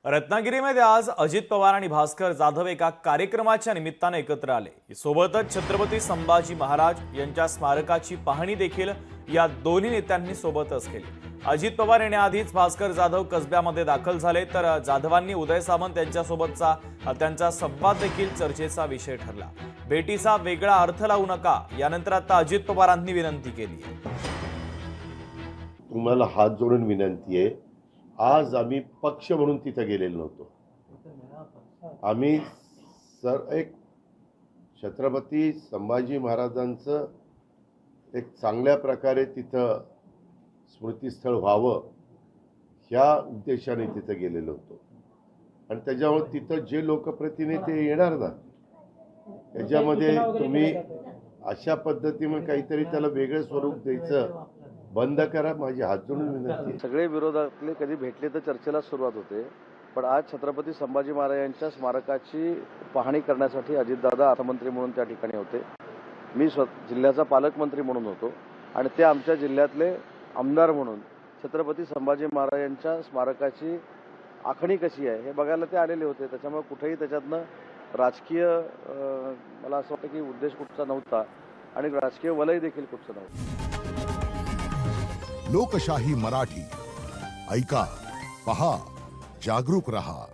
रत्नागिरीमध्ये आज अजित पवार आणि भास्कर जाधव एका कार्यक्रमाच्या निमित्ताने एकत्र आले। सोबतच छत्रपती संभाजी महाराज यांच्या स्मारकाची पाहणी देखील या दोन्ही नेत्यांनी सोबतच केली। अजित पवार येण्याआधीच भास्कर जाधव कसब्यामध्ये दाखल झाले, तर जाधवांनी उदय सामंत यांच्यासोबतचा त्यांचा संवाद देखील चर्चेचा विषय ठरला। भेटीचा वेगळा अर्थ लावू नका, यानंतर आता अजित पवारांनी विनंती केली आहे। तुम्हाला हात जोडून विनंती आहे, आज आम्ही पक्ष म्हणून तिथे गेलेलो नव्हतो। आम्ही एक छत्रपती संभाजी महाराजांचं एक चांगल्या प्रकारे तिथं स्मृतीस्थळ व्हावं ह्या उद्देशाने तिथे गेलेलो होतो। आणि त्याच्यामुळे तिथं जे लोकप्रतिनिधी येणार ना, त्याच्यामध्ये तुम्ही अशा पद्धतीने काहीतरी त्याला वेगळं स्वरूप द्यायचं बंद करा, माझी हात जोडून विनंती। सगळे विरोधातले कधी भेटले तर चर्चेला सुरुवात होते, पण आज छत्रपती संभाजी महाराजांच्या स्मारकाची पाहणी करण्यासाठी अजितदादा अर्थमंत्री म्हणून त्या ठिकाणी होते। मी जिल्ह्याचा पालकमंत्री म्हणून होतो आणि ते आमच्या जिल्ह्यातले आमदार म्हणून छत्रपती संभाजी महाराजांच्या स्मारकाची आखणी कशी आहे हे बघायला ते आलेले होते। त्याच्यामुळे कुठेही त्याच्यातनं राजकीय मला असं वाटतं की उद्देश कुठचा नव्हता आणि राजकीय वलय देखील कुठचं नव्हतं। लोकशाही मराठी ऐका, पहा, जागरूक रहा।